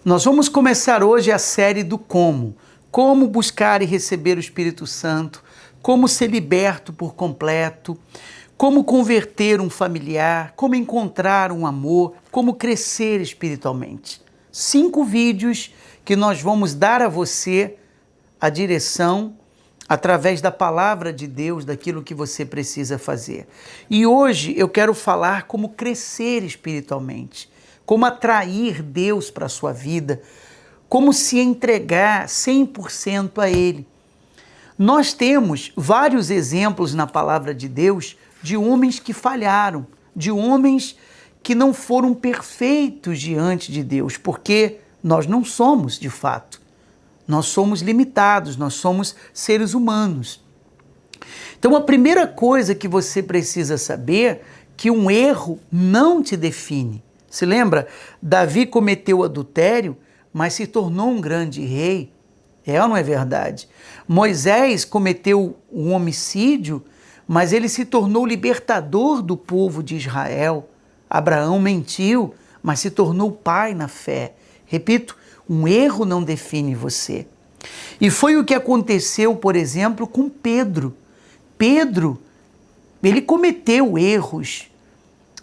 Nós vamos começar hoje a série do como. Como buscar e receber o Espírito Santo, como ser liberto por completo, como converter um familiar, como encontrar um amor, como crescer espiritualmente. 5 vídeos que nós vamos dar a você a direção através da palavra de Deus, daquilo que você precisa fazer. E hoje eu quero falar como crescer espiritualmente, como atrair Deus para a sua vida, como se entregar 100% a Ele. Nós temos vários exemplos na palavra de Deus de homens que falharam, de homens que não foram perfeitos diante de Deus, porque nós não somos de fato. Nós somos limitados, nós somos seres humanos. Então a primeira coisa que você precisa saber é que um erro não te define. Se lembra? Davi cometeu adultério, mas se tornou um grande rei. É ou não é verdade? Moisés cometeu um homicídio, mas ele se tornou libertador do povo de Israel. Abraão mentiu, mas se tornou pai na fé. Repito, um erro não define você. E foi o que aconteceu, por exemplo, com Pedro. Pedro, ele cometeu erros,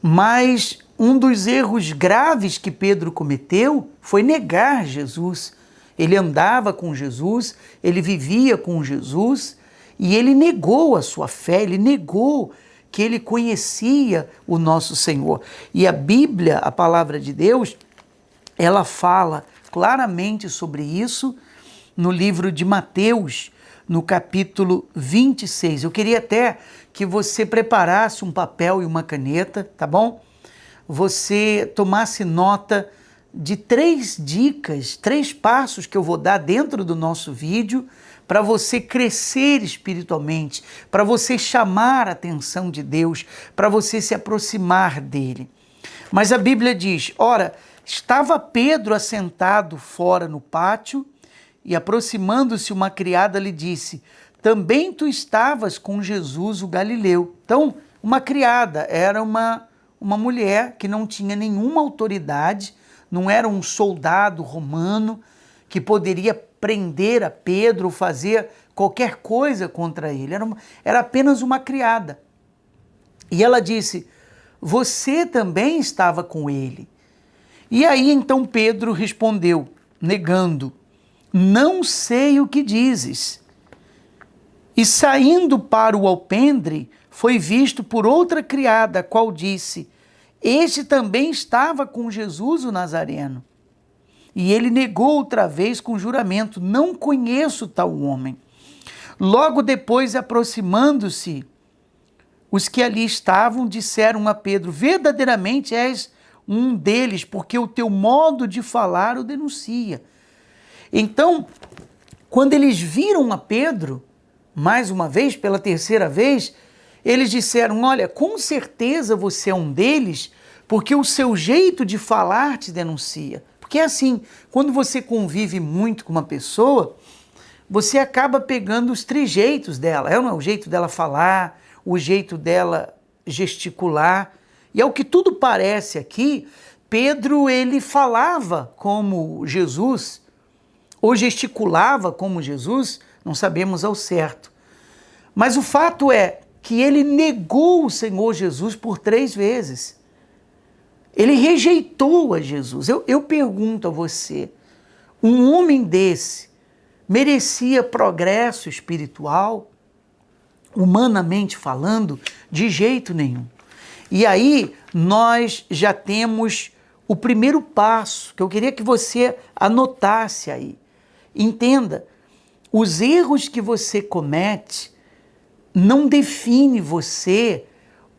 mas um dos erros graves que Pedro cometeu foi negar Jesus. Ele andava com Jesus, ele vivia com Jesus e ele negou a sua fé, ele negou que ele conhecia o nosso Senhor. E a Bíblia, a palavra de Deus, ela fala claramente sobre isso no livro de Mateus, no capítulo 26. Eu queria até que você preparasse um papel e uma caneta, tá bom? Você tomasse nota de 3 dicas, 3 passos que eu vou dar dentro do nosso vídeo para você crescer espiritualmente, para você chamar a atenção de Deus, para você se aproximar dele. Mas a Bíblia diz, ora, estava Pedro assentado fora no pátio e aproximando-se uma criada lhe disse, também tu estavas com Jesus o Galileu. Então, uma criada era uma mulher que não tinha nenhuma autoridade, não era um soldado romano que poderia prender a Pedro, fazer qualquer coisa contra ele. Era apenas uma criada. E ela disse, você também estava com ele. E aí então Pedro respondeu, negando, não sei o que dizes. E saindo para o alpendre, foi visto por outra criada, a qual disse, este também estava com Jesus o Nazareno. E ele negou outra vez com juramento, não conheço tal homem. Logo depois, aproximando-se, os que ali estavam disseram a Pedro, verdadeiramente és um deles, porque o teu modo de falar o denuncia. Então, quando eles viram a Pedro, mais uma vez, pela terceira vez, eles disseram, olha, com certeza você é um deles, porque o seu jeito de falar te denuncia. Porque é assim, quando você convive muito com uma pessoa, você acaba pegando os trejeitos dela, não é o jeito dela falar, o jeito dela gesticular. E ao que tudo parece aqui, Pedro ele falava como Jesus, ou gesticulava como Jesus, não sabemos ao certo. Mas o fato é que ele negou o Senhor Jesus por 3 vezes. Ele rejeitou a Jesus. Eu pergunto a você, um homem desse merecia progresso espiritual? Humanamente falando, de jeito nenhum. E aí nós já temos o primeiro passo, que eu queria que você anotasse aí. Entenda, os erros que você comete não define você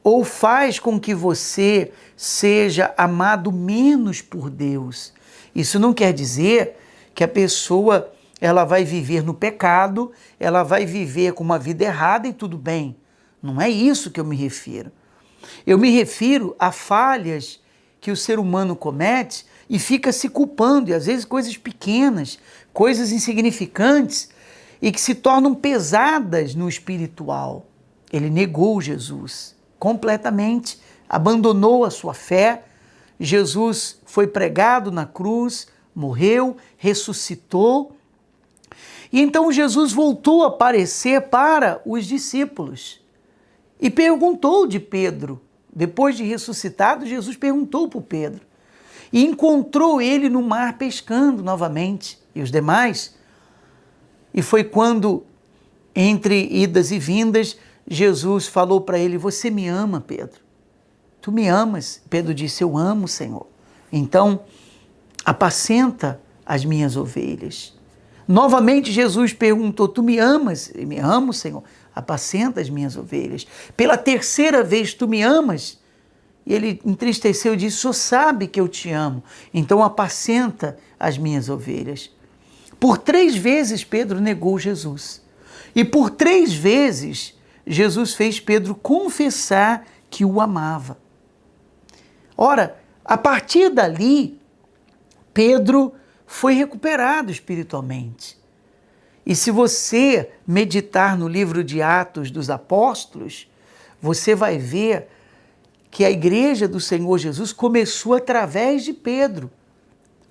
ou faz com que você seja amado menos por Deus. Isso não quer dizer que a pessoa ela vai viver no pecado, ela vai viver com uma vida errada e tudo bem. Não é isso que eu me refiro. Eu me refiro a falhas que o ser humano comete e fica se culpando, e às vezes coisas pequenas, coisas insignificantes e que se tornam pesadas no espiritual. Ele negou Jesus completamente, abandonou a sua fé. Jesus foi pregado na cruz, morreu, ressuscitou. E então Jesus voltou a aparecer para os discípulos e perguntou de Pedro. Depois de ressuscitado, Jesus perguntou para o Pedro e encontrou ele no mar pescando novamente e os demais. E foi quando, entre idas e vindas, Jesus falou para ele: você me ama, Pedro? Tu me amas? Pedro disse: eu amo, Senhor. Então, apacenta as minhas ovelhas. Novamente Jesus perguntou: tu me amas? Eu me amo, Senhor. Apacenta as minhas ovelhas. Pela terceira vez: tu me amas? E ele entristeceu e disse: o Senhor sabe que eu te amo, então apacenta as minhas ovelhas. Por 3 vezes Pedro negou Jesus. E por 3 vezes Jesus fez Pedro confessar que o amava. Ora, a partir dali, Pedro foi recuperado espiritualmente. E se você meditar no livro de Atos dos Apóstolos, você vai ver que a igreja do Senhor Jesus começou através de Pedro.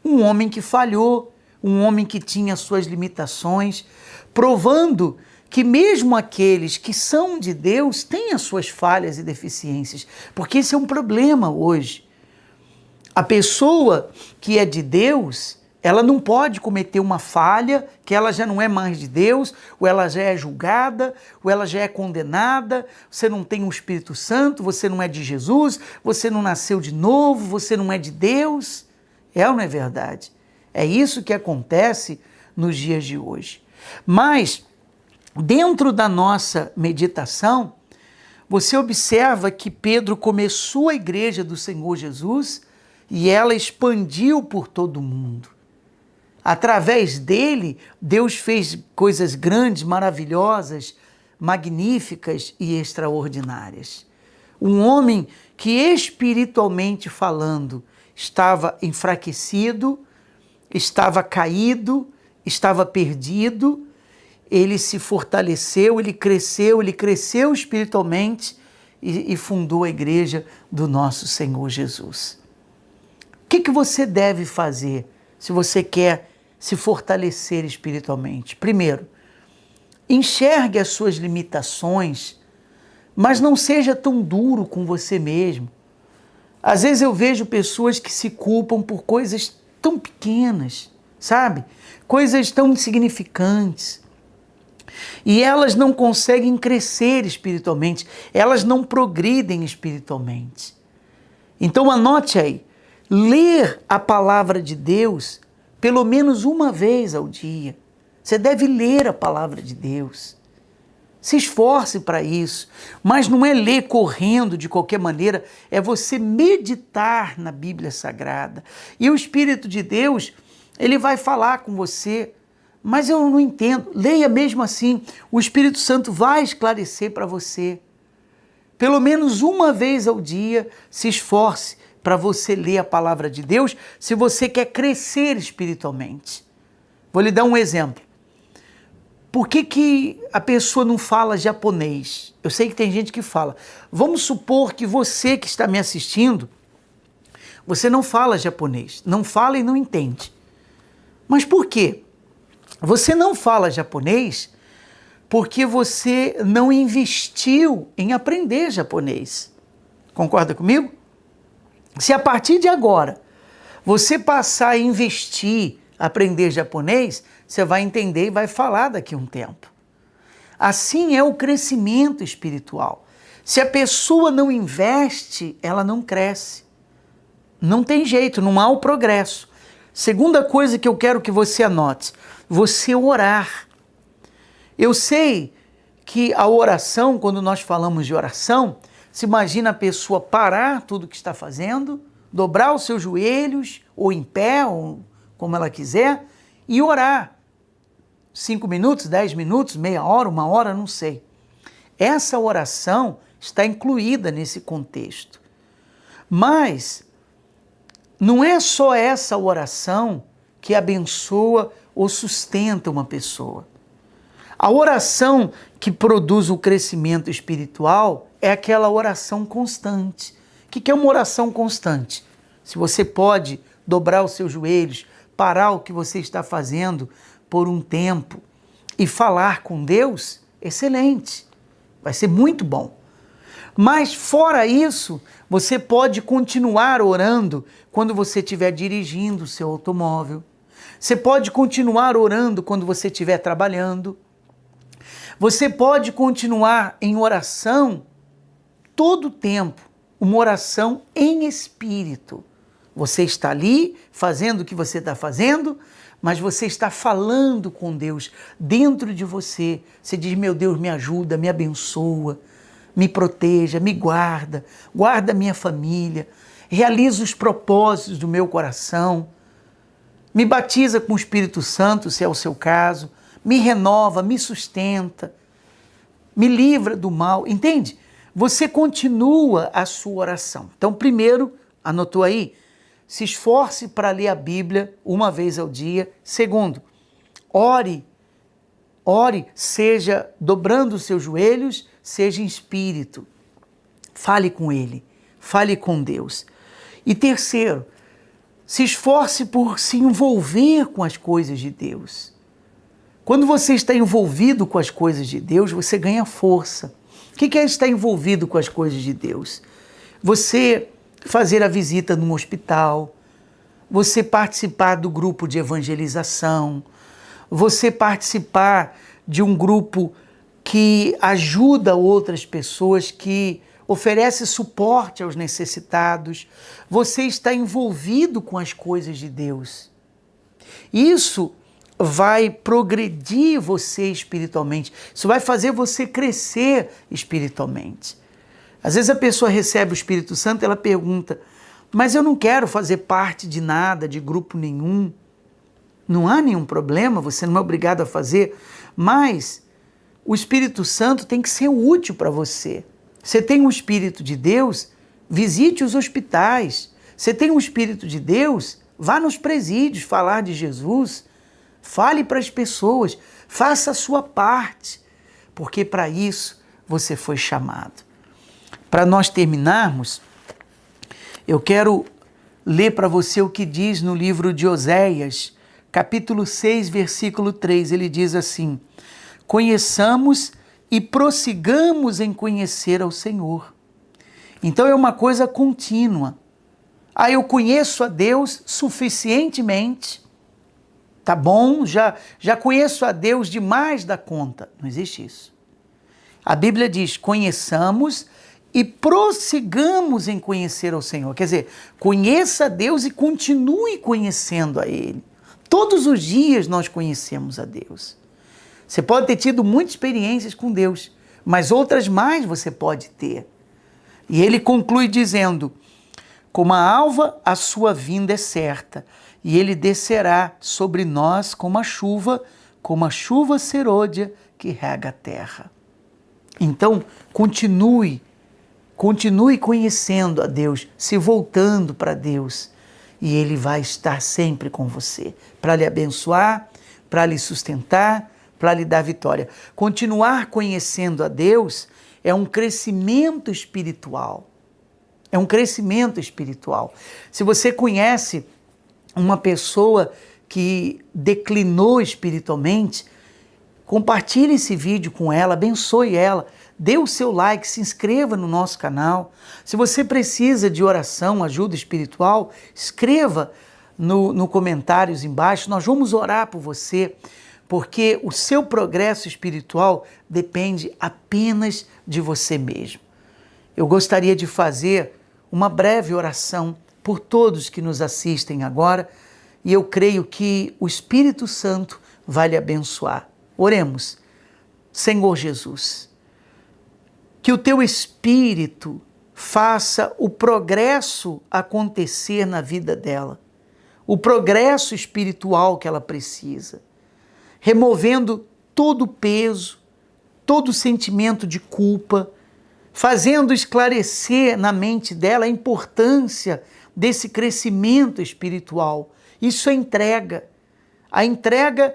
Um homem que falhou, um homem que tinha suas limitações, provando que mesmo aqueles que são de Deus têm as suas falhas e deficiências, porque esse é um problema hoje. A pessoa que é de Deus, ela não pode cometer uma falha, que ela já não é mais de Deus, ou ela já é julgada, ou ela já é condenada, você não tem o Espírito Santo, você não é de Jesus, você não nasceu de novo, você não é de Deus. É ou não é verdade? É isso que acontece nos dias de hoje. Mas, dentro da nossa meditação, você observa que Pedro começou a igreja do Senhor Jesus e ela expandiu por todo o mundo. Através dele, Deus fez coisas grandes, maravilhosas, magníficas e extraordinárias. Um homem que espiritualmente falando estava enfraquecido, estava caído, estava perdido, ele se fortaleceu, ele cresceu espiritualmente e fundou a igreja do nosso Senhor Jesus. O que você deve fazer se você quer se fortalecer espiritualmente? Primeiro, enxergue as suas limitações, mas não seja tão duro com você mesmo. Às vezes eu vejo pessoas que se culpam por coisas tão pequenas, sabe? Coisas tão insignificantes. E elas não conseguem crescer espiritualmente, elas não progridem espiritualmente. Então anote aí, ler a palavra de Deus pelo menos uma vez ao dia. Você deve ler a palavra de Deus. Se esforce para isso, mas não é ler correndo de qualquer maneira, é você meditar na Bíblia Sagrada. E o Espírito de Deus, ele vai falar com você, mas eu não entendo. Leia mesmo assim, o Espírito Santo vai esclarecer para você. Pelo menos uma vez ao dia, se esforce para você ler a palavra de Deus, se você quer crescer espiritualmente. Vou lhe dar um exemplo. Por que a pessoa não fala japonês? Eu sei que tem gente que fala. Vamos supor que você que está me assistindo, você não fala japonês, não fala e não entende. Mas por quê? Você não fala japonês porque você não investiu em aprender japonês. Concorda comigo? Se a partir de agora você passar a investir, aprender japonês, você vai entender e vai falar daqui a um tempo. Assim é o crescimento espiritual. Se a pessoa não investe, ela não cresce. Não tem jeito, não há o progresso. Segunda coisa que eu quero que você anote, você orar. Eu sei que a oração, quando nós falamos de oração, se imagina a pessoa parar tudo que está fazendo, dobrar os seus joelhos, ou em pé, ou como ela quiser, e orar. 5 minutos, 10 minutos, meia hora, 1 hora, não sei. Essa oração está incluída nesse contexto. Mas não é só essa oração que abençoa ou sustenta uma pessoa. A oração que produz o crescimento espiritual é aquela oração constante. O que é uma oração constante? Se você pode dobrar os seus joelhos, parar o que você está fazendo por um tempo e falar com Deus, excelente, vai ser muito bom. Mas fora isso, você pode continuar orando quando você estiver dirigindo o seu automóvel. Você pode continuar orando quando você estiver trabalhando. Você pode continuar em oração todo o tempo, uma oração em espírito. Você está ali fazendo o que você está fazendo, mas você está falando com Deus dentro de você. Você diz, meu Deus, me ajuda, me abençoa, me proteja, me guarda, guarda a minha família, realiza os propósitos do meu coração, me batiza com o Espírito Santo, se é o seu caso, me renova, me sustenta, me livra do mal, entende? Você continua a sua oração. Então, primeiro, anotou aí? Se esforce para ler a Bíblia uma vez ao dia. Segundo, ore, seja dobrando os seus joelhos, seja em espírito. Fale com Ele, fale com Deus. E terceiro, se esforce por se envolver com as coisas de Deus. Quando você está envolvido com as coisas de Deus, você ganha força. O que é estar envolvido com as coisas de Deus? Você fazer a visita num hospital, você participar do grupo de evangelização, você participar de um grupo que ajuda outras pessoas, que oferece suporte aos necessitados. Você está envolvido com as coisas de Deus. Isso vai progredir você espiritualmente. Isso vai fazer você crescer espiritualmente. Às vezes a pessoa recebe o Espírito Santo e ela pergunta, mas eu não quero fazer parte de nada, de grupo nenhum. Não há nenhum problema, você não é obrigado a fazer, mas o Espírito Santo tem que ser útil para você. Você tem o Espírito de Deus, visite os hospitais. Você tem o Espírito de Deus, vá nos presídios falar de Jesus. Fale para as pessoas, faça a sua parte, porque para isso você foi chamado. Para nós terminarmos, eu quero ler para você o que diz no livro de Oséias, capítulo 6, versículo 3. Ele diz assim, conheçamos e prossigamos em conhecer ao Senhor. Então é uma coisa contínua. Eu conheço a Deus suficientemente, tá bom, já conheço a Deus demais da conta. Não existe isso. A Bíblia diz, conheçamos e prossigamos em conhecer ao Senhor. Quer dizer, conheça a Deus e continue conhecendo a Ele. Todos os dias nós conhecemos a Deus. Você pode ter tido muitas experiências com Deus, mas outras mais você pode ter. E ele conclui dizendo, como a alva, a sua vinda é certa, e ele descerá sobre nós como a chuva serôdia que rega a terra. Então, continue conhecendo a Deus, se voltando para Deus, e Ele vai estar sempre com você, para lhe abençoar, para lhe sustentar, para lhe dar vitória. Continuar conhecendo a Deus é um crescimento espiritual. É um crescimento espiritual. Se você conhece uma pessoa que declinou espiritualmente, compartilhe esse vídeo com ela, abençoe ela, dê o seu like, se inscreva no nosso canal. Se você precisa de oração, ajuda espiritual, escreva no comentários embaixo, nós vamos orar por você, porque o seu progresso espiritual depende apenas de você mesmo. Eu gostaria de fazer uma breve oração por todos que nos assistem agora, e eu creio que o Espírito Santo vai lhe abençoar. Oremos. Senhor Jesus, que o teu Espírito faça o progresso acontecer na vida dela, o progresso espiritual que ela precisa, removendo todo o peso, todo o sentimento de culpa, fazendo esclarecer na mente dela a importância desse crescimento espiritual. Isso é entrega. A entrega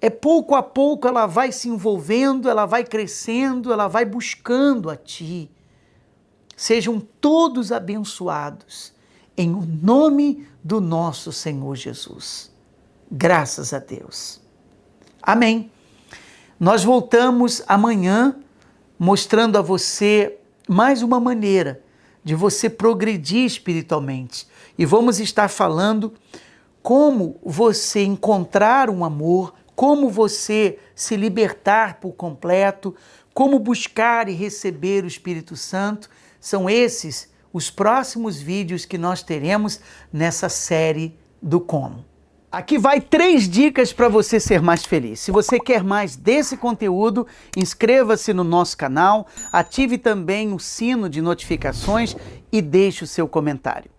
é pouco a pouco, ela vai se envolvendo, ela vai crescendo, ela vai buscando a Ti. Sejam todos abençoados, em nome do nosso Senhor Jesus. Graças a Deus. Amém. Nós voltamos amanhã mostrando a você mais uma maneira de você progredir espiritualmente. E vamos estar falando como você encontrar um amor, como você se libertar por completo, como buscar e receber o Espírito Santo. São esses os próximos vídeos que nós teremos nessa série do Como. Aqui vai 3 dicas para você ser mais feliz. Se você quer mais desse conteúdo, inscreva-se no nosso canal, ative também o sino de notificações e deixe o seu comentário.